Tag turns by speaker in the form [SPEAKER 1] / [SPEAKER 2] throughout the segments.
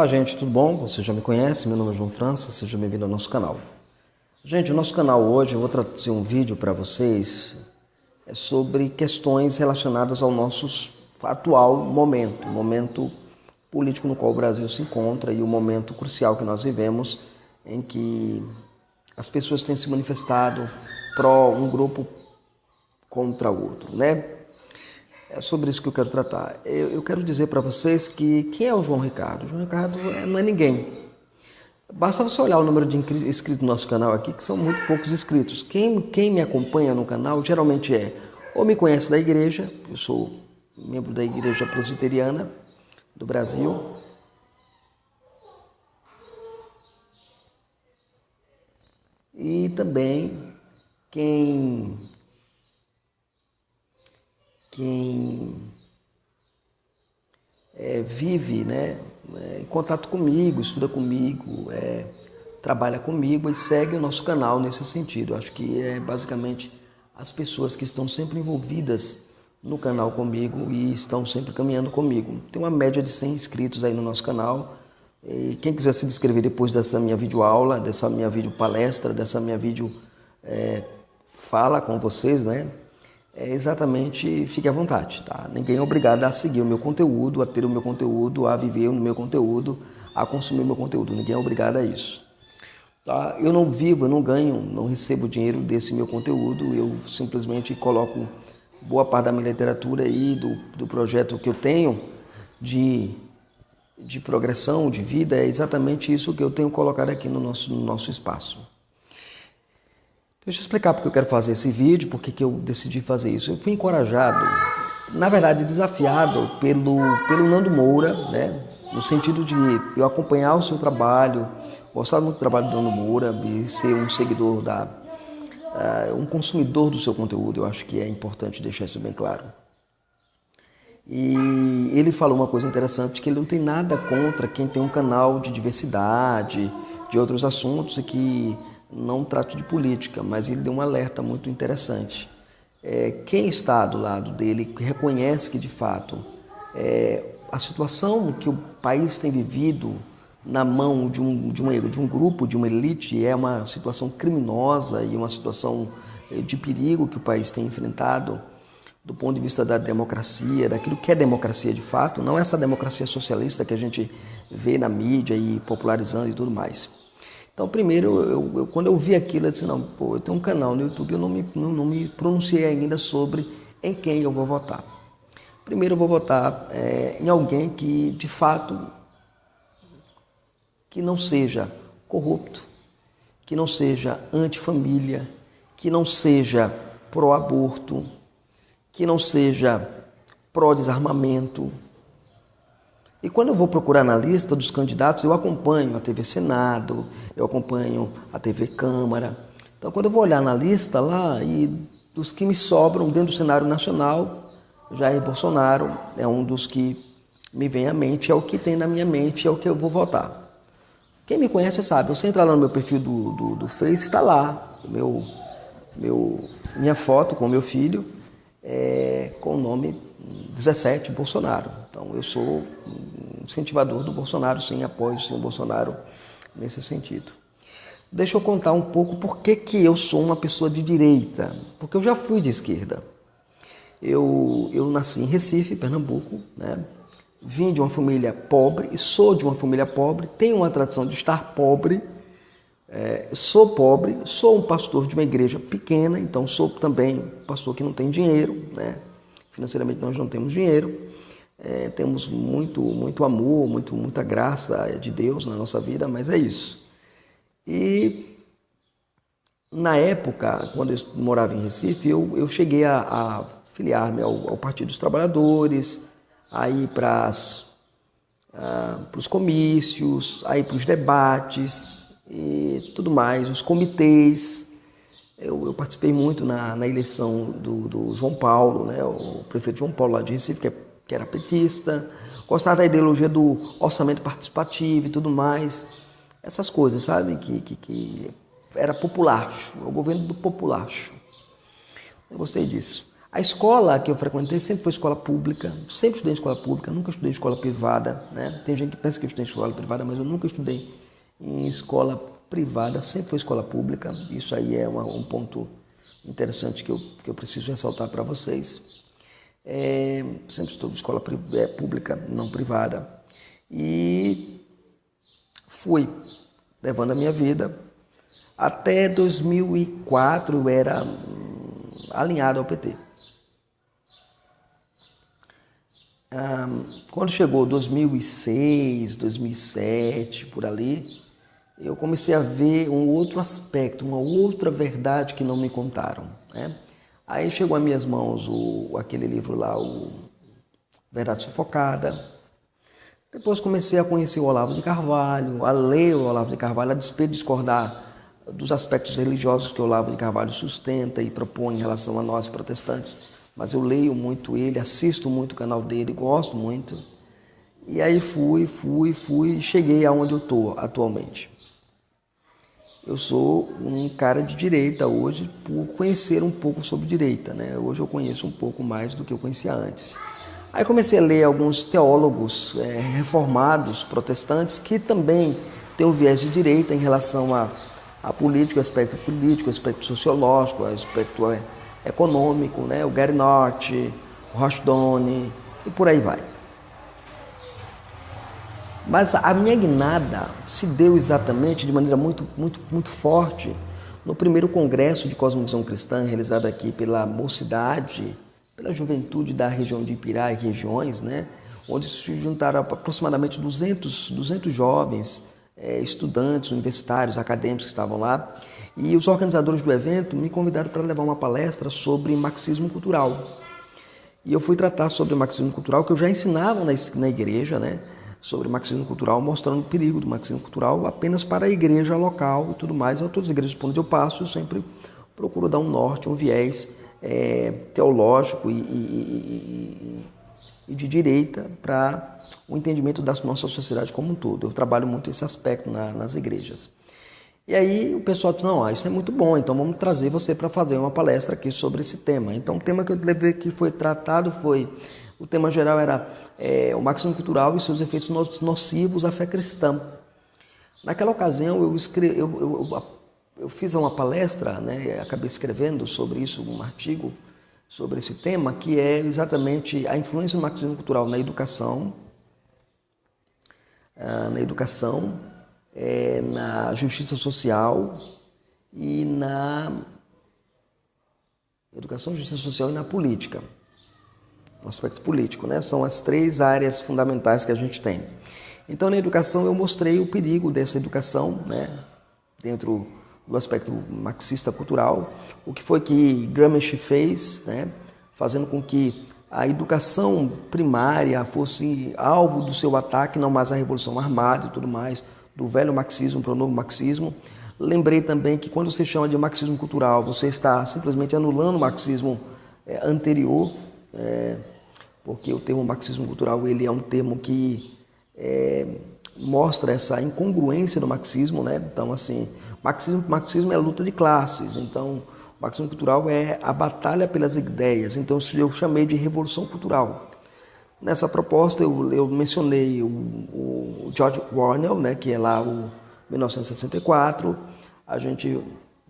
[SPEAKER 1] Olá, gente, tudo bom? Você já me conhece, meu nome é João França, seja bem-vindo ao nosso canal. Gente, o nosso canal hoje, eu vou trazer um vídeo para vocês sobre questões relacionadas ao nosso atual momento político no qual o Brasil se encontra e o momento crucial que nós vivemos, em que as pessoas têm se manifestado pró um grupo contra outro, né? É sobre isso que eu quero tratar. Eu quero dizer para vocês que quem é o João Ricardo? O João Ricardo não é ninguém. Basta você olhar o número de inscritos no nosso canal aqui, que são muito poucos inscritos. Quem me acompanha no canal geralmente ou me conhece da igreja, eu sou membro da Igreja Presbiteriana do Brasil, e também quem vive, né, em contato comigo, estuda comigo, trabalha comigo e segue o nosso canal nesse sentido. Eu acho que é basicamente as pessoas que estão sempre envolvidas no canal comigo e estão sempre caminhando comigo. Tem uma média de 100 inscritos aí no nosso canal. E quem quiser se inscrever depois dessa minha videoaula, dessa minha videopalestra, dessa minha vídeo fala com vocês, né? Exatamente, fique à vontade, tá? Ninguém é obrigado a seguir o meu conteúdo, a ter o meu conteúdo, a viver no meu conteúdo, a consumir o meu conteúdo. Ninguém é obrigado a isso, tá? Eu não vivo, eu não ganho, não recebo dinheiro desse meu conteúdo. Eu simplesmente coloco boa parte da minha literatura aí, do projeto que eu tenho de progressão, de vida. É exatamente isso que eu tenho colocado aqui no nosso espaço. Deixa eu explicar porque eu quero fazer esse vídeo, porque que eu decidi fazer isso. Eu fui encorajado, na verdade desafiado pelo Nando Moura, né? No sentido de eu acompanhar o seu trabalho, gostar muito do trabalho do Nando Moura e ser um seguidor, um consumidor do seu conteúdo. Eu acho que é importante deixar isso bem claro. E ele falou uma coisa interessante, que ele não tem nada contra quem tem um canal de diversidade, de outros assuntos e que não trate de política, mas ele deu um alerta muito interessante. Quem está do lado dele reconhece que, de fato, a situação que o país tem vivido na mão de um grupo, de uma elite, é uma situação criminosa e uma situação de perigo que o país tem enfrentado do ponto de vista da democracia, daquilo que é democracia de fato, não essa democracia socialista que a gente vê na mídia e popularizando e tudo mais. Então, primeiro, quando eu vi aquilo, eu disse, não, eu tenho um canal no YouTube, eu não me pronunciei ainda sobre em quem eu vou votar. Primeiro, eu vou votar em alguém que, de fato, que não seja corrupto, que não seja antifamília, que não seja pró-aborto, que não seja pró-desarmamento. E quando eu vou procurar na lista dos candidatos, eu acompanho a TV Senado, eu acompanho a TV Câmara. Então, quando eu vou olhar na lista lá, e dos que me sobram dentro do cenário nacional, Jair Bolsonaro é um dos que me vem à mente, é o que tem na minha mente, é o que eu vou votar. Quem me conhece sabe, você entrar lá no meu perfil do Face, está lá minha foto com o meu filho, com o nome 17 Bolsonaro. Então, eu sou incentivador do Bolsonaro, sim, apoio sim o Bolsonaro nesse sentido. Deixa eu contar um pouco por que eu sou uma pessoa de direita, porque eu já fui de esquerda. Eu nasci em Recife, Pernambuco, né? Vim de uma família pobre e sou de uma família pobre, tenho uma tradição de estar pobre, sou pobre, sou um pastor de uma igreja pequena, então sou também pastor que não tem dinheiro, né? Financeiramente nós não temos dinheiro. Temos muito amor, muita graça de Deus na nossa vida, mas é isso. E na época, quando eu morava em Recife, eu cheguei a filiar-me ao Partido dos Trabalhadores, a ir para os comícios, a ir para os debates e tudo mais, os comitês. Eu participei muito na eleição do João Paulo, né, o prefeito João Paulo lá de Recife, que era petista, gostava da ideologia do orçamento participativo e tudo mais, essas coisas, sabe, que era populacho, o governo do populacho. Eu gostei disso. A escola que eu frequentei sempre foi escola pública, sempre estudei em escola pública, nunca estudei em escola privada, né? Tem gente que pensa que eu estudei em escola privada, mas eu nunca estudei em escola privada, sempre foi escola pública. Isso aí é um ponto interessante que eu preciso ressaltar para vocês. Sempre estou em escola pública, não privada. E fui levando a minha vida. Até 2004 eu era alinhado ao PT. Quando chegou 2006, 2007, por ali, eu comecei a ver um outro aspecto, uma outra verdade que não me contaram, né? Aí chegou às minhas mãos aquele livro lá, o Verdade Sufocada. Depois comecei a conhecer o Olavo de Carvalho, a ler o Olavo de Carvalho, a despeito de discordar dos aspectos religiosos que o Olavo de Carvalho sustenta e propõe em relação a nós protestantes. Mas eu leio muito ele, assisto muito o canal dele, gosto muito. E aí fui e cheguei aonde eu estou atualmente. Eu sou um cara de direita hoje por conhecer um pouco sobre direita, né? Hoje eu conheço um pouco mais do que eu conhecia antes. Aí comecei a ler alguns teólogos reformados, protestantes, que também têm um viés de direita em relação a político, aspecto sociológico, aspecto econômico, né? O Gary North, o Rushdown e por aí vai. Mas a minha guinada se deu exatamente de maneira muito forte no primeiro congresso de cosmovisão cristã realizado aqui pela mocidade, pela juventude da região de Ipirá e regiões, né? Onde se juntaram aproximadamente 200 jovens, estudantes, universitários, acadêmicos que estavam lá. E os organizadores do evento me convidaram para levar uma palestra sobre marxismo cultural. E eu fui tratar sobre marxismo cultural, que eu já ensinava na igreja, né? Sobre marxismo cultural, mostrando o perigo do marxismo cultural apenas para a igreja local e tudo mais. Em todas as igrejas por onde eu passo, eu sempre procuro dar um norte, um viés teológico e de direita para o entendimento da nossa sociedade como um todo. Eu trabalho muito esse aspecto nas igrejas. E aí o pessoal disse, não, isso é muito bom, então vamos trazer você para fazer uma palestra aqui sobre esse tema. Então o tema que eu levei que foi tratado foi... O tema geral era o marxismo cultural e seus efeitos nocivos à fé cristã. Naquela ocasião, eu fiz uma palestra, né, acabei escrevendo sobre isso, um artigo sobre esse tema, que é exatamente a influência do marxismo cultural na educação, na justiça social e na educação, justiça social e na política. No aspecto político, né? São as três áreas fundamentais que a gente tem. Então, na educação, eu mostrei o perigo dessa educação, né? Dentro do aspecto marxista-cultural, o que foi que Gramsci fez, né? Fazendo com que a educação primária fosse alvo do seu ataque, não mais a revolução armada e tudo mais, do velho marxismo para o novo marxismo. Lembrei também que quando você chama de marxismo cultural, você está simplesmente anulando o marxismo anterior, porque o termo marxismo cultural ele é um termo que mostra essa incongruência do marxismo, né? Então, assim, marxismo é a luta de classes, então o marxismo cultural é a batalha pelas ideias, então eu chamei de revolução cultural. Nessa proposta eu mencionei o George Orwell, né? Que é lá o 1964,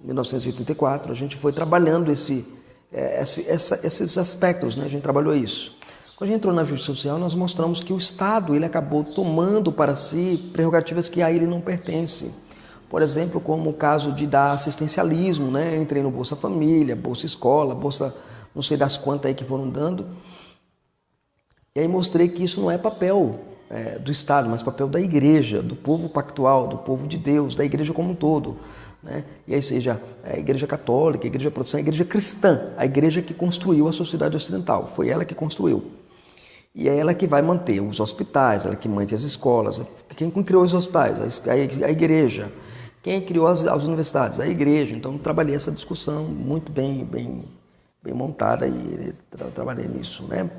[SPEAKER 1] 1984, a gente foi trabalhando esses aspectos, né? A gente trabalhou isso. Quando a gente entrou na justiça social, nós mostramos que o Estado ele acabou tomando para si prerrogativas que a ele não pertencem. Por exemplo, como o caso de dar assistencialismo, né? Eu entrei no Bolsa Família, Bolsa Escola, Bolsa não sei das quantas aí que foram dando. E aí mostrei que isso não é papel do Estado, mas papel da igreja, do povo pactual, do povo de Deus, da igreja como um todo. Né? E aí seja a igreja católica, a igreja protestante, a igreja cristã, a igreja que construiu a sociedade ocidental, foi ela que construiu. E é ela que vai manter os hospitais, ela que mantém as escolas. Quem criou os hospitais? A igreja. Quem criou as universidades? A igreja. Então, trabalhei essa discussão muito bem montada e trabalhei nisso, né?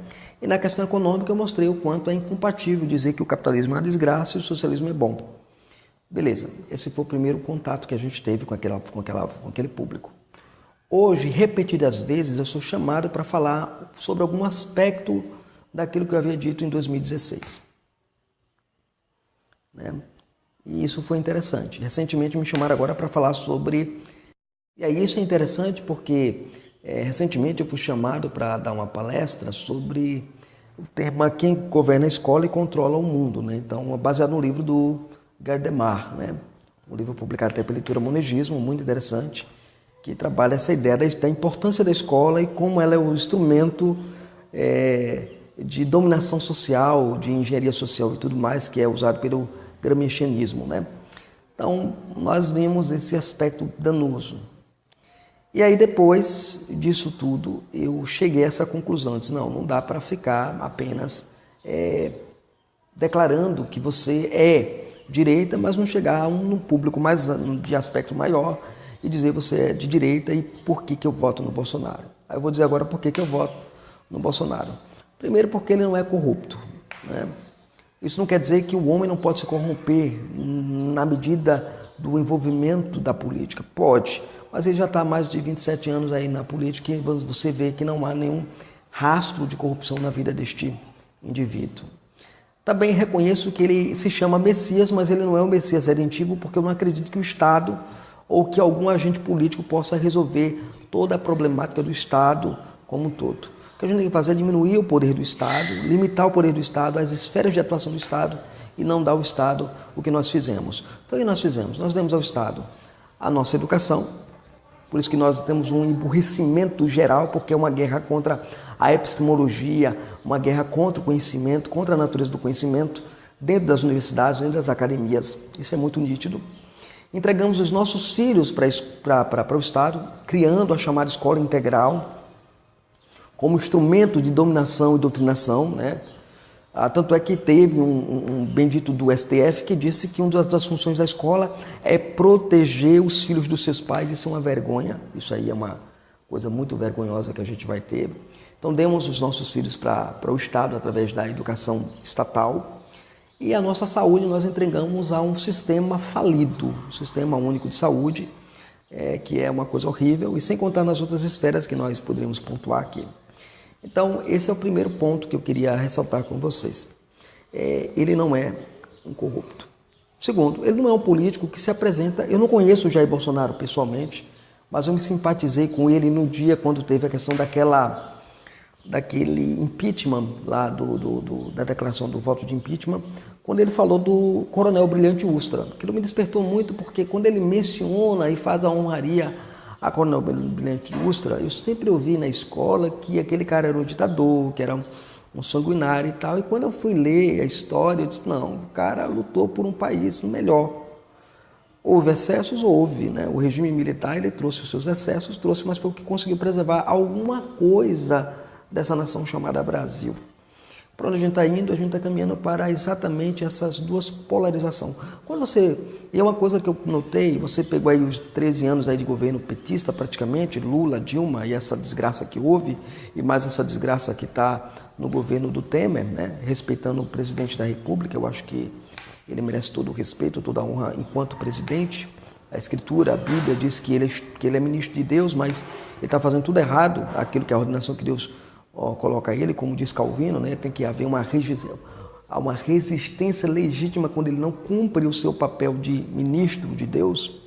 [SPEAKER 1] E na questão econômica eu mostrei o quanto é incompatível dizer que o capitalismo é uma desgraça e o socialismo é bom. Beleza, esse foi o primeiro contato que a gente teve com aquele público. Hoje, repetidas vezes, eu sou chamado para falar sobre algum aspecto daquilo que eu havia dito em 2016. Né? E isso foi interessante. Recentemente me chamaram agora para falar sobre... E aí isso é interessante porque recentemente eu fui chamado para dar uma palestra sobre o tema Quem Governa a Escola e Controla o Mundo. Né? Então, baseado no livro do Gardemar, né? Um livro publicado até pela Editora Monegismo, muito interessante, que trabalha essa ideia da importância da escola e como ela é um instrumento de dominação social, de engenharia social e tudo mais, que é usado pelo gramscianismo, né? Então, nós vimos esse aspecto danoso. E aí, depois disso tudo, eu cheguei a essa conclusão. Disse, não dá para ficar apenas declarando que você é direita, mas não chegar a um público mais de aspecto maior e dizer você é de direita e por que eu voto no Bolsonaro. Aí eu vou dizer agora por que eu voto no Bolsonaro. Primeiro, porque ele não é corrupto, né? Isso não quer dizer que o homem não pode se corromper na medida do envolvimento da política. Pode, mas ele já está há mais de 27 anos aí na política e você vê que não há nenhum rastro de corrupção na vida deste indivíduo. Também reconheço que ele se chama Messias, mas ele não é um Messias redentivo, porque eu não acredito que o Estado ou que algum agente político possa resolver toda a problemática do Estado como um todo. O que a gente tem que fazer é diminuir o poder do Estado, limitar o poder do Estado, as esferas de atuação do Estado e não dar ao Estado o que nós fizemos. Foi o que nós fizemos. Nós demos ao Estado a nossa educação, por isso que nós temos um emburrecimento geral, porque é uma guerra contra a epistemologia, uma guerra contra o conhecimento, contra a natureza do conhecimento, dentro das universidades, dentro das academias. Isso é muito nítido. Entregamos os nossos filhos para o Estado, criando a chamada escola integral, como instrumento de dominação e doutrinação, né? Tanto é que teve um bendito do STF que disse que uma das funções da escola é proteger os filhos dos seus pais. Isso é uma vergonha, isso aí é uma coisa muito vergonhosa que a gente vai ter. Então demos os nossos filhos para o Estado através da educação estatal e a nossa saúde nós entregamos a um sistema falido, um sistema único de saúde, que é uma coisa horrível, e sem contar nas outras esferas que nós poderíamos pontuar aqui. Então, esse é o primeiro ponto que eu queria ressaltar com vocês. Ele não é um corrupto. Segundo, ele não é um político que se apresenta... Eu não conheço o Jair Bolsonaro pessoalmente, mas eu me simpatizei com ele no dia quando teve a questão daquele impeachment, lá da declaração do voto de impeachment, quando ele falou do Coronel Brilhante Ustra. Aquilo me despertou muito, porque quando ele menciona e faz a honraria a Coronel Brilhante Ustra, eu sempre ouvi na escola que aquele cara era um ditador, que era um sanguinário e tal, e quando eu fui ler a história, eu disse, não, o cara lutou por um país melhor. Houve excessos? Houve, né? O regime militar, ele trouxe os seus excessos, mas foi o que conseguiu preservar alguma coisa dessa nação chamada Brasil. Para onde a gente está indo? A gente está caminhando para exatamente essas duas polarizações. E é uma coisa que eu notei, você pegou aí os 13 anos aí de governo petista praticamente, Lula, Dilma, e essa desgraça que houve, e mais essa desgraça que está no governo do Temer, né? Respeitando o presidente da República, eu acho que ele merece todo o respeito, toda a honra enquanto presidente. A Escritura, a Bíblia diz que ele é ministro de Deus, mas ele está fazendo tudo errado, aquilo que é a ordenação que Deus coloca ele, como diz Calvino, né? Tem que haver uma resistência legítima quando ele não cumpre o seu papel de ministro de Deus.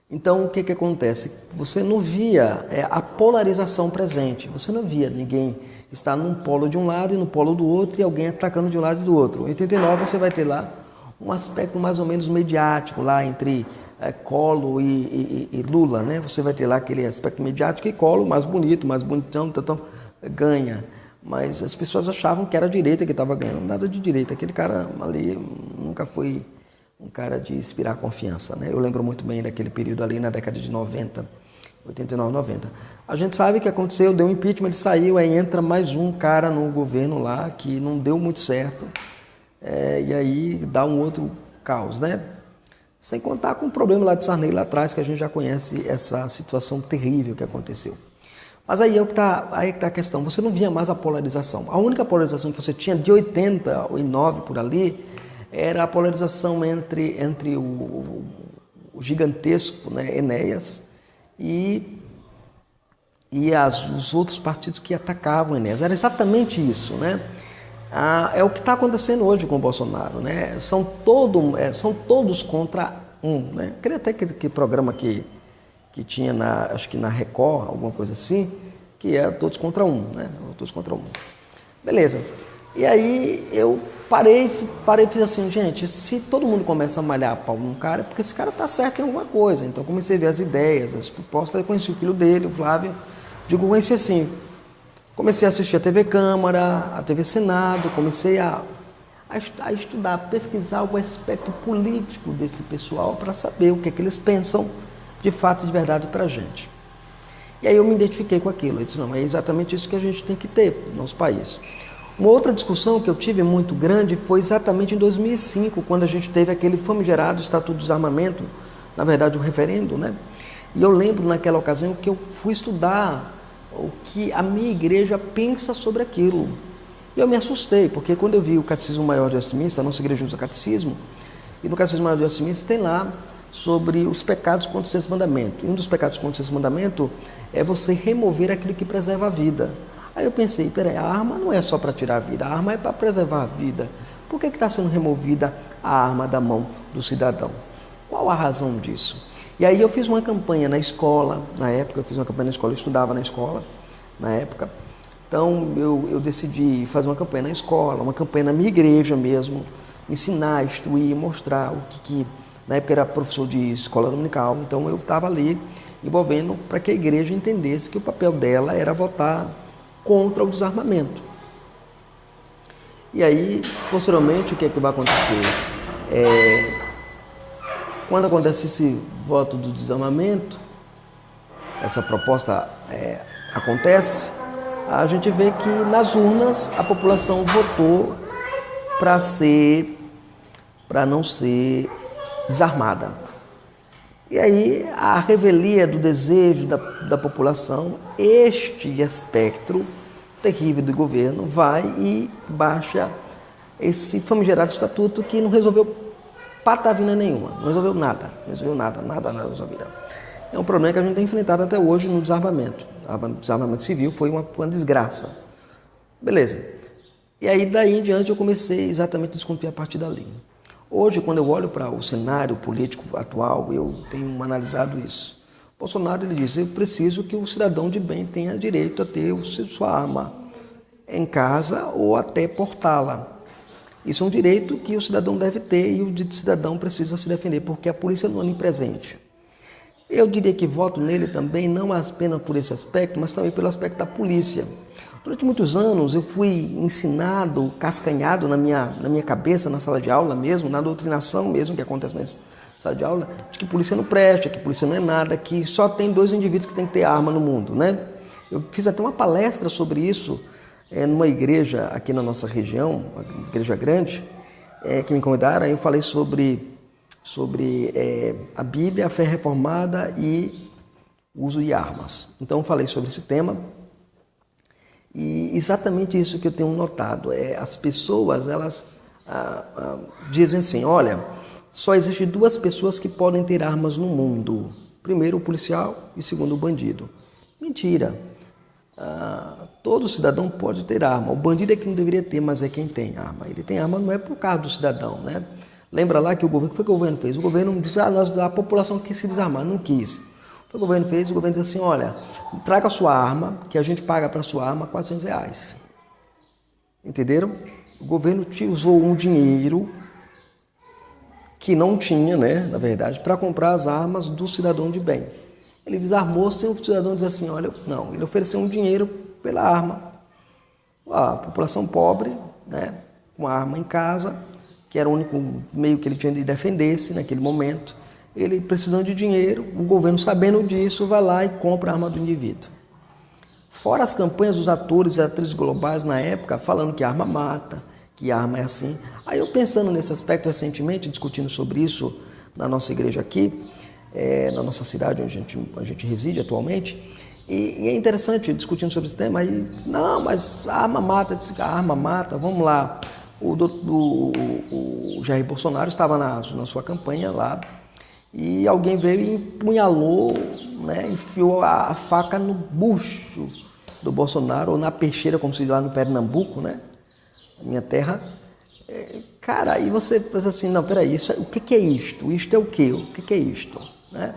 [SPEAKER 1] Então, o que acontece? Você não via a polarização presente, você não via ninguém estar num polo de um lado e no polo do outro e alguém atacando de um lado e do outro. Em 89 você vai ter lá um aspecto mais ou menos mediático lá entre Collor e Lula, né? Você vai ter lá aquele aspecto mediático e Collor mais bonitão, então ganha. Mas as pessoas achavam que era a direita que estava ganhando, nada de direita. Aquele cara ali nunca foi um cara de inspirar confiança, né? Eu lembro muito bem daquele período ali na década de 90, 89, 90. A gente sabe o que aconteceu, deu um impeachment, ele saiu, aí entra mais um cara no governo lá que não deu muito certo, e aí dá um outro caos, né? Sem contar com o problema lá de Sarney lá atrás, que a gente já conhece essa situação terrível que aconteceu. Mas aí é que está a questão, você não via mais a polarização. A única polarização que você tinha de 89 por ali era a polarização entre o gigantesco, né, Enéas os outros partidos que atacavam o Enéas. Era exatamente isso, né? É o que está acontecendo hoje com o Bolsonaro, né? São todos contra um, né? Queria até que programa que tinha, acho que na Record, alguma coisa assim, que era todos contra um, né? Todos contra um. Beleza. E aí eu parei e fiz assim, gente, se todo mundo começa a malhar a pau num cara, é porque esse cara está certo em alguma coisa. Então comecei a ver as ideias, as propostas, eu conheci o filho dele, o Flávio, conheci assim. Comecei a assistir a TV Câmara, a TV Senado, comecei a estudar, a pesquisar o aspecto político desse pessoal para saber o que é que eles pensam de fato e de verdade para a gente. E aí eu me identifiquei com aquilo. Eu disse, não, é exatamente isso que a gente tem que ter no nosso país. Uma outra discussão que eu tive muito grande foi exatamente em 2005, quando a gente teve aquele famigerado Estatuto do Desarmamento, na verdade o referendo, né? E eu lembro naquela ocasião que eu fui estudar o que a minha igreja pensa sobre aquilo. E eu me assustei, porque quando eu vi o Catecismo Maior de Westminster, a nossa igreja usa catecismo, e no Catecismo Maior de Westminster tem lá sobre os pecados contra o sexto mandamento. E um dos pecados contra o sexto mandamento é você remover aquilo que preserva a vida. Aí eu pensei, peraí, a arma não é só para tirar a vida, a arma é para preservar a vida. Por que está sendo removida a arma da mão do cidadão? Qual a razão disso? E aí eu fiz uma campanha na escola, eu estudava na escola na época. Então eu decidi fazer uma campanha na escola, uma campanha na minha igreja mesmo, ensinar, instruir, mostrar o que na época era professor de escola dominical, então eu estava ali envolvendo para que a igreja entendesse que o papel dela era votar contra o desarmamento. E aí, posteriormente, o que é que vai acontecer? Quando acontece esse voto do desarmamento, essa proposta acontece, a gente vê que nas urnas a população votou para não ser desarmada. E aí a revelia do desejo da população, este espectro terrível do governo vai e baixa esse famigerado estatuto que não resolveu patavina nenhuma, não resolveu nada, nada resolveu. É um problema que a gente tem enfrentado até hoje no desarmamento. O desarmamento civil foi uma desgraça. Beleza. E aí daí em diante eu comecei exatamente a desconfiar a partir dali. Hoje, quando eu olho para o cenário político atual, eu tenho analisado isso. Bolsonaro ele diz, eu preciso que o cidadão de bem tenha direito a ter sua arma em casa ou até portá-la. Isso é um direito que o cidadão deve ter e o cidadão precisa se defender, porque a polícia não é onipresente. Eu diria que voto nele também, não apenas por esse aspecto, mas também pelo aspecto da polícia. Durante muitos anos eu fui ensinado, cascanhado na minha cabeça, na sala de aula mesmo, na doutrinação mesmo que acontece na sala de aula, de que polícia não presta, que polícia não é nada, que só tem 2 indivíduos que têm que ter arma no mundo, né? Eu fiz até uma palestra sobre isso numa igreja aqui na nossa região, uma igreja grande, que me convidaram, aí eu falei sobre a Bíblia, a fé reformada e o uso de armas. Então eu falei sobre esse tema e exatamente isso que eu tenho notado, as pessoas, elas dizem assim, olha, só existem 2 pessoas que podem ter armas no mundo, primeiro o policial e segundo o bandido. Mentira. Todo cidadão pode ter arma. O bandido é que não deveria ter, mas é quem tem arma. Ele tem arma não é por causa do cidadão, né? Lembra lá que o que foi que o governo fez? O governo disse, a população quis se desarmar, não quis. O que o governo fez? O governo disse assim, olha, traga a sua arma, que a gente paga para a sua arma R$400. Entenderam? O governo usou um dinheiro que não tinha, né, na verdade, para comprar as armas do cidadão de bem. Ele desarmou sem o cidadão dizer assim, olha, não, ele ofereceu um dinheiro pela arma. A população pobre, né, com a arma em casa, que era o único meio que ele tinha de defender-se naquele momento, ele precisando de dinheiro, o governo sabendo disso, vai lá e compra a arma do indivíduo. Fora as campanhas dos atores e atrizes globais na época, falando que a arma mata, que a arma é assim. Aí eu pensando nesse aspecto recentemente, discutindo sobre isso na nossa igreja aqui, na nossa cidade onde a gente reside atualmente, e é interessante discutindo sobre esse tema, aí, não, mas a arma mata, a arma mata, vamos lá. O Jair Bolsonaro estava na sua campanha lá, e alguém veio e empunhalou né, enfiou a faca no bucho do Bolsonaro, ou na peixeira, como se diz lá no Pernambuco, né, minha terra. Cara, aí você pensa assim, não, peraí, o que é isto? Isto é o quê? O que é isto? Né?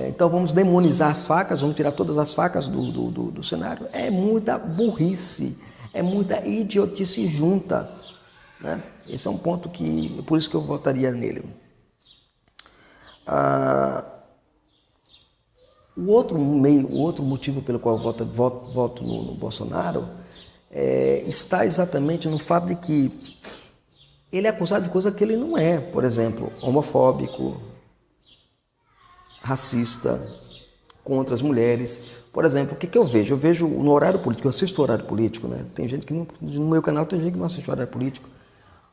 [SPEAKER 1] Então vamos demonizar as facas, vamos tirar todas as facas do cenário. É muita burrice, é muita idiotice junta. Né? Esse é um ponto que, por isso que eu votaria nele. O outro motivo pelo qual eu voto no Bolsonaro está exatamente no fato de que ele é acusado de coisa que ele não é. Por exemplo, homofóbico, racista, contra as mulheres. Por exemplo, o que eu vejo? Eu vejo no horário político, eu assisto o horário político, né? Tem gente que no meu canal tem gente que não assiste o horário político,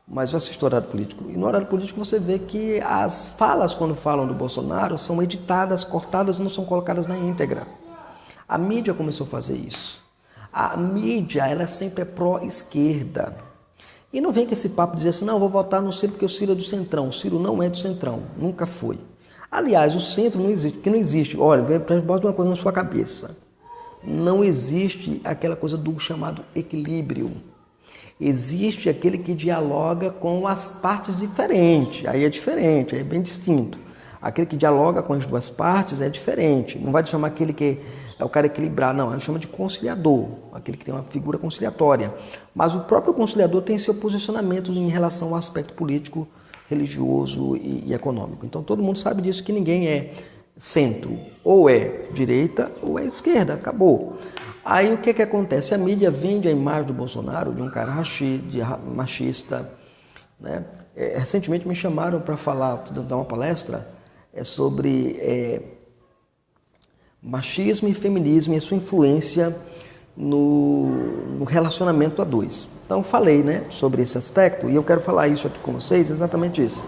[SPEAKER 1] mas eu assisto o horário político. E no horário político você vê que as falas, quando falam do Bolsonaro, são editadas, cortadas e não são colocadas na íntegra. A mídia começou a fazer isso. A mídia, ela sempre é pró-esquerda. E não vem com esse papo de dizer assim, não, eu vou votar no Ciro porque o Ciro é do Centrão. O Ciro não é do Centrão, nunca foi. Aliás, o centro não existe, porque não existe. Olha, bota uma coisa na sua cabeça. Não existe aquela coisa do chamado equilíbrio. Existe aquele que dialoga com as partes diferentes. Aí é diferente, aí é bem distinto. Aquele que dialoga com as duas partes é diferente. Não vai te chamar aquele que é o cara equilibrado, não. Ele chama de conciliador, aquele que tem uma figura conciliatória. Mas o próprio conciliador tem seu posicionamento em relação ao aspecto político, religioso e econômico. Então todo mundo sabe disso, que ninguém é centro. Ou é direita ou é esquerda, acabou. Aí o que acontece? A mídia vende a imagem do Bolsonaro de um cara machista. Né? Recentemente me chamaram para dar uma palestra sobre machismo e feminismo e a sua influência no relacionamento a dois. Então falei, né, sobre esse aspecto e eu quero falar isso aqui com vocês, exatamente isso.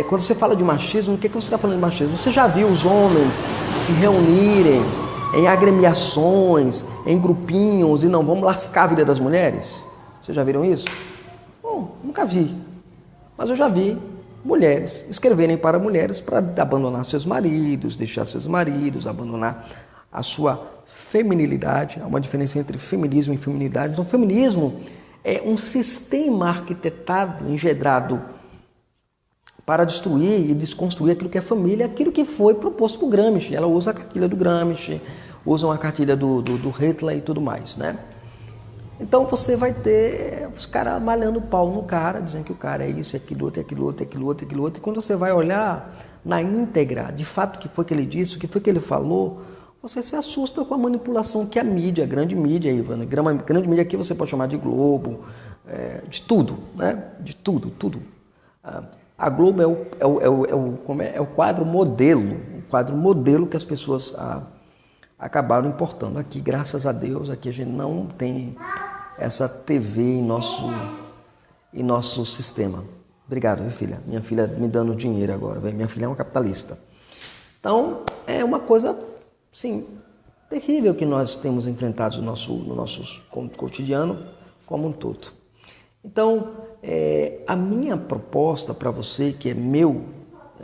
[SPEAKER 1] Quando você fala de machismo, o que você está falando de machismo? Você já viu os homens se reunirem em agremiações, em grupinhos e não, vamos lascar a vida das mulheres? Vocês já viram isso? Bom, nunca vi, mas eu já vi mulheres escreverem para mulheres para abandonar seus maridos, deixar seus maridos, abandonar a sua feminilidade. Há uma diferença entre feminismo e feminilidade. Então, o feminismo é um sistema arquitetado, engendrado para destruir e desconstruir aquilo que é família, aquilo que foi proposto por Gramsci. Ela usa a cartilha do Gramsci, usa a cartilha do Hitler e tudo mais, né? Então você vai ter os caras malhando o pau no cara, dizendo que o cara é isso, é aquilo outro, é aquilo outro, é aquilo outro, é aquilo outro. E quando você vai olhar na íntegra, de fato, o que foi que ele disse, o que foi que ele falou, você se assusta com a manipulação que a mídia, a grande mídia, grande mídia aqui você pode chamar de Globo, de tudo, né? De tudo, tudo. A Globo é o quadro modelo que as pessoas acabaram importando. Aqui, graças a Deus, aqui a gente não tem essa TV em nosso sistema. Obrigado, viu, filha? Minha filha me dando dinheiro agora. Minha filha é uma capitalista. Então, é uma coisa, sim, terrível que nós temos enfrentado no nosso cotidiano como um todo. Então, a minha proposta para você, que é meu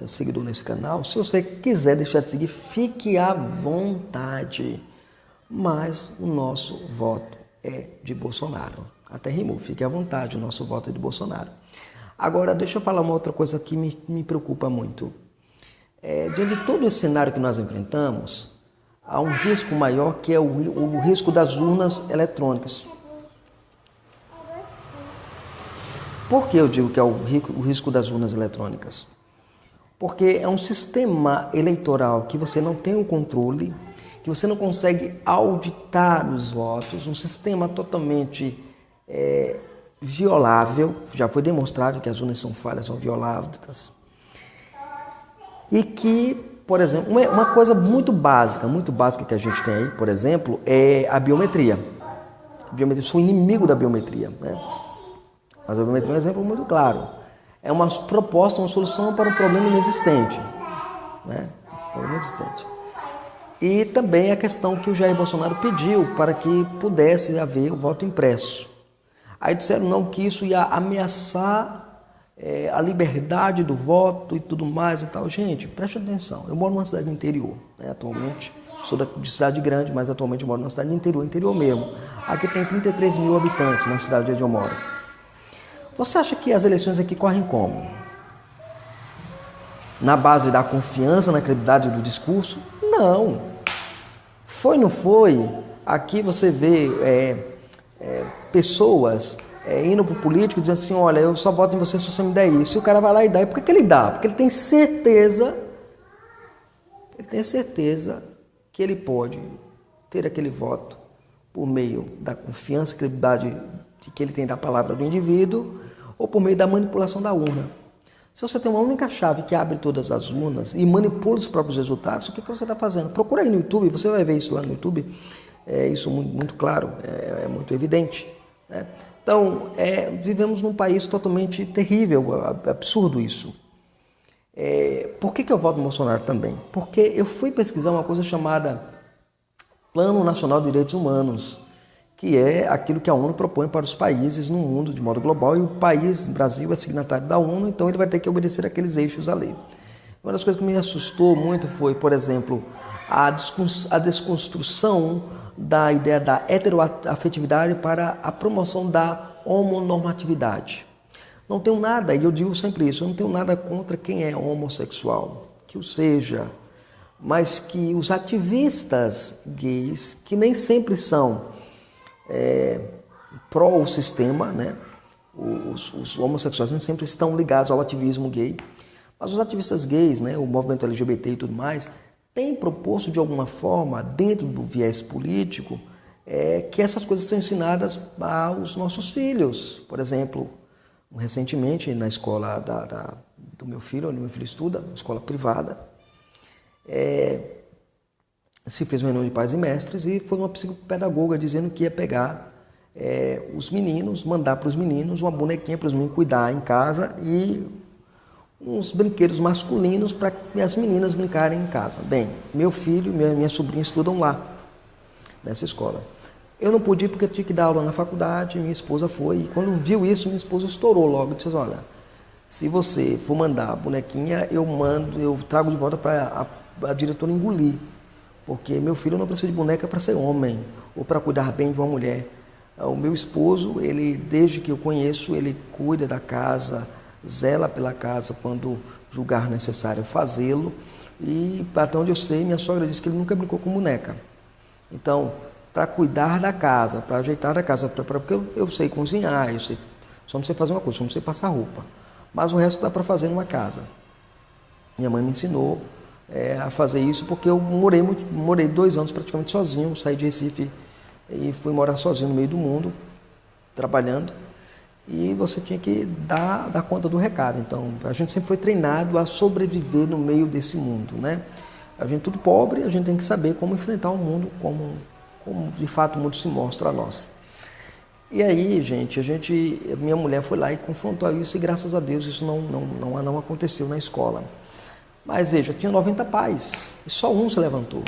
[SPEAKER 1] seguidor nesse canal, se você quiser deixar de seguir, fique à vontade. Mas o nosso voto é de Bolsonaro. Até rimou, fique à vontade, o nosso voto é de Bolsonaro. Agora, deixa eu falar uma outra coisa que me preocupa muito. Diante de todo esse cenário que nós enfrentamos, há um risco maior, que é o risco das urnas eletrônicas. Por que eu digo que é o risco das urnas eletrônicas? Porque é um sistema eleitoral que você não tem o controle, que você não consegue auditar os votos, um sistema totalmente violável. Já foi demonstrado que as urnas são falhas, são violáveis. E que, por exemplo, uma coisa muito básica que a gente tem aí, por exemplo, é a biometria. Eu sou inimigo da biometria, né? Mas a biometria é um exemplo muito claro. É uma proposta, uma solução para um problema inexistente, né? E também a questão que o Jair Bolsonaro pediu para que pudesse haver o voto impresso. Aí disseram não, que isso ia ameaçar a liberdade do voto e tudo mais e tal. Gente, preste atenção, eu moro numa cidade do interior, né, atualmente, sou de cidade grande, mas atualmente eu moro numa cidade do interior, interior mesmo. Aqui tem 33 mil habitantes na cidade onde eu moro. Você acha que as eleições aqui correm como? Na base da confiança, na credibilidade do discurso? Não. Foi, não foi? Aqui você vê pessoas indo para o político dizendo assim, olha, eu só voto em você se você me der isso. E o cara vai lá e dá. E por que ele dá? Porque ele tem certeza que ele pode ter aquele voto por meio da confiança e credibilidade que ele tem da palavra do indivíduo ou por meio da manipulação da urna. Se você tem uma única chave que abre todas as urnas e manipula os próprios resultados, o que você está fazendo? Procura aí no YouTube, você vai ver isso lá no YouTube, isso muito claro, é muito evidente, né? Então, vivemos num país totalmente terrível, absurdo isso. Por que eu voto no Bolsonaro também? Porque eu fui pesquisar uma coisa chamada Plano Nacional de Direitos Humanos, que é aquilo que a ONU propõe para os países no mundo de modo global, e o país, o Brasil, é signatário da ONU, então ele vai ter que obedecer aqueles eixos à lei. Uma das coisas que me assustou muito foi, por exemplo, a desconstrução da ideia da heteroafetividade para a promoção da homonormatividade. Não tenho nada, e eu digo sempre isso, eu não tenho nada contra quem é homossexual, que o seja, mas que os ativistas gays, que nem sempre são pró o sistema, né? Os homossexuais nem sempre estão ligados ao ativismo gay, mas os ativistas gays, né? O movimento LGBT e tudo mais, têm proposto de alguma forma, dentro do viés político, que essas coisas sejam ensinadas aos nossos filhos. Por exemplo, recentemente na escola do meu filho, onde meu filho estuda, escola privada, se fez uma reunião de pais e mestres e foi uma psicopedagoga dizendo que ia pegar os meninos, mandar para os meninos uma bonequinha para os meninos cuidar em casa e uns brinquedos masculinos para as meninas brincarem em casa. Bem, meu filho e minha sobrinha estudam lá, nessa escola. Eu não pude ir porque eu tinha que dar aula na faculdade, minha esposa foi, e quando viu isso, minha esposa estourou logo, disse, olha, se você for mandar a bonequinha, eu trago de volta para a diretora engolir. Porque meu filho não precisa de boneca para ser homem ou para cuidar bem de uma mulher. O meu esposo, ele, desde que eu conheço, ele cuida da casa, zela pela casa quando julgar necessário fazê-lo. E, até onde eu sei, minha sogra disse que ele nunca brincou com boneca. Então, para cuidar da casa, para ajeitar a casa, porque eu sei cozinhar, só não sei fazer uma coisa, só não sei passar roupa. Mas o resto dá para fazer numa casa. Minha mãe me ensinou a fazer isso, porque eu morei 2 anos praticamente sozinho, saí de Recife e fui morar sozinho no meio do mundo, trabalhando, e você tinha que dar conta do recado. Então, a gente sempre foi treinado a sobreviver no meio desse mundo, né? A gente tudo pobre, a gente tem que saber como enfrentar o mundo, como de fato o mundo se mostra a nós. E aí, minha mulher foi lá e confrontou isso, e graças a Deus isso não aconteceu na escola. Mas veja, tinha 90 pais e só um se levantou.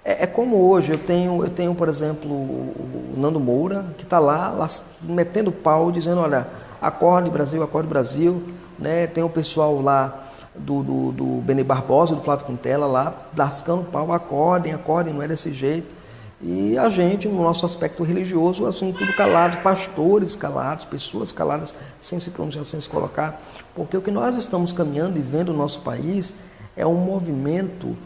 [SPEAKER 1] É como hoje, eu tenho, por exemplo, o Nando Moura, que está lá metendo pau, dizendo, olha, acorde Brasil, né? Tem o pessoal lá do Beni Barbosa, do Flávio Quintela lá, lascando pau, acordem, não é desse jeito. E a gente, no nosso aspecto religioso, assim, tudo calado, pastores calados, pessoas caladas, sem se pronunciar, sem se colocar, porque o que nós estamos caminhando e vendo no nosso país é um movimento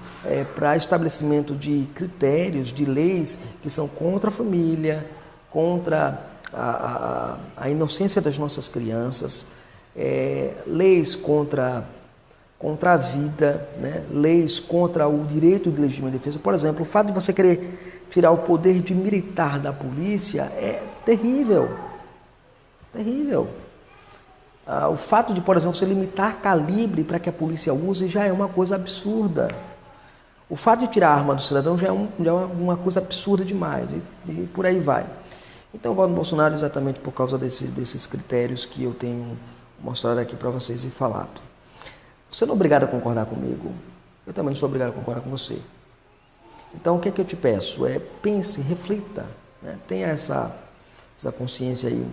[SPEAKER 1] para estabelecimento de critérios, de leis que são contra a família, contra a inocência das nossas crianças, leis contra a vida, né? Leis contra o direito de legítima defesa. Por exemplo, o fato de você querer tirar o poder de militar da polícia é terrível. Terrível. O fato de, por exemplo, você limitar calibre para que a polícia use já é uma coisa absurda. O fato de tirar a arma do cidadão já é uma coisa absurda demais, e por aí vai. Então eu voto no Bolsonaro exatamente por causa desses critérios que eu tenho mostrado aqui para vocês e falado. Você não é obrigado a concordar comigo, eu também não sou obrigado a concordar com você. Então o que é que eu te peço? Pense, reflita, né? Tenha essa consciência aí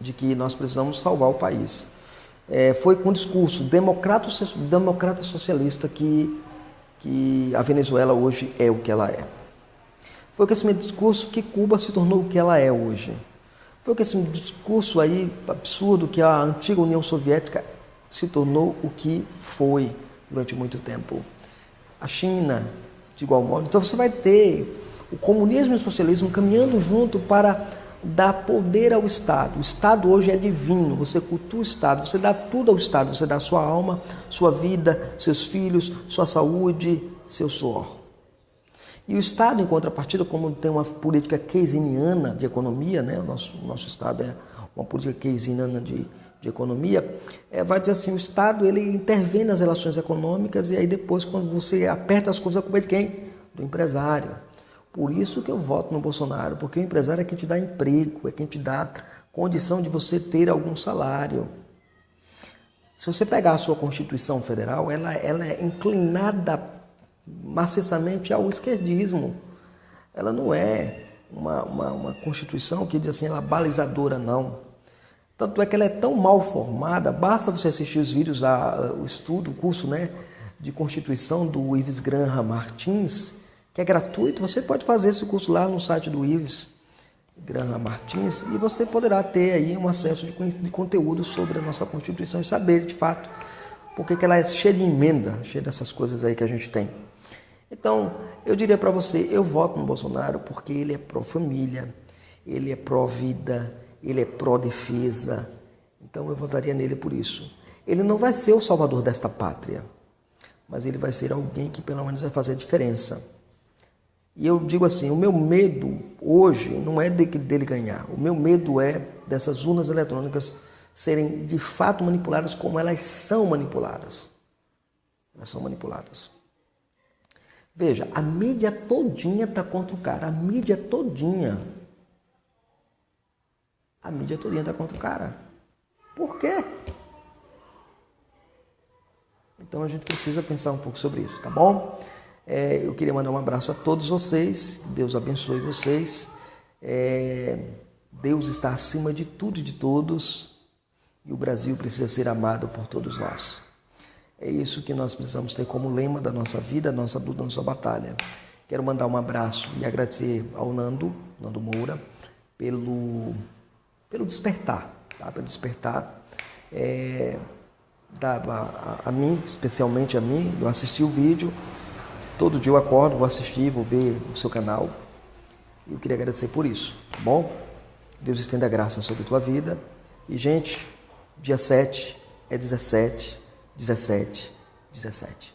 [SPEAKER 1] de que nós precisamos salvar o país. foi com o discurso democrata socialista que a Venezuela hoje é o que ela é. Foi com esse mesmo discurso que Cuba se tornou o que ela é hoje. Foi com esse discurso aí absurdo que a antiga União Soviética se tornou o que foi durante muito tempo. A China, de igual modo. Então você vai ter o comunismo e o socialismo caminhando junto para dar poder ao Estado. O Estado hoje é divino, você cultua o Estado, você dá tudo ao Estado, você dá sua alma, sua vida, seus filhos, sua saúde, seu suor. E o Estado, em contrapartida, como tem uma política keynesiana de economia, né? O nosso Estado é uma política keynesiana de economia, vai dizer assim, o Estado ele intervém nas relações econômicas e aí depois, quando você aperta as coisas, a culpa é de quem? Do empresário. Por isso que eu voto no Bolsonaro, porque o empresário é quem te dá emprego, é quem te dá condição de você ter algum salário. Se você pegar a sua Constituição Federal, ela é inclinada maciçamente ao esquerdismo. Ela não é uma Constituição que diz assim, ela é balizadora, não. Tanto é que ela é tão mal formada, basta você assistir os vídeos, o curso, né, de Constituição do Ives Graham Martins, que é gratuito. Você pode fazer esse curso lá no site do Ives Graham Martins e você poderá ter aí um acesso de conteúdo sobre a nossa Constituição e saber, de fato, porque ela é cheia de emenda, cheia dessas coisas aí que a gente tem. Então, eu diria para você, eu voto no Bolsonaro porque ele é pró-família, ele é pró-vida, ele é pró-defesa. Então, eu votaria nele por isso. Ele não vai ser o salvador desta pátria, mas ele vai ser alguém que pelo menos vai fazer a diferença. E eu digo assim, o meu medo hoje não é dele ganhar, o meu medo é dessas urnas eletrônicas serem de fato manipuladas como elas são manipuladas. Elas são manipuladas. Veja, a mídia todinha está contra o cara, a mídia todinha. A mídia todinha está contra o cara. Por quê? Então a gente precisa pensar um pouco sobre isso, tá bom? Eu queria mandar um abraço a todos vocês, Deus abençoe vocês. Deus está acima de tudo e de todos e o Brasil precisa ser amado por todos nós. É isso que nós precisamos ter como lema da nossa vida, nossa luta, nossa batalha. Quero mandar um abraço e agradecer ao Nando Moura, pelo despertar, tá? Pelo despertar dado a mim, especialmente a mim. Eu assisti o vídeo, todo dia eu acordo, vou assistir, vou ver o seu canal. E eu queria agradecer por isso, tá bom? Deus estenda a graça sobre a tua vida. E, gente, dia 7 é 17, 17, 17.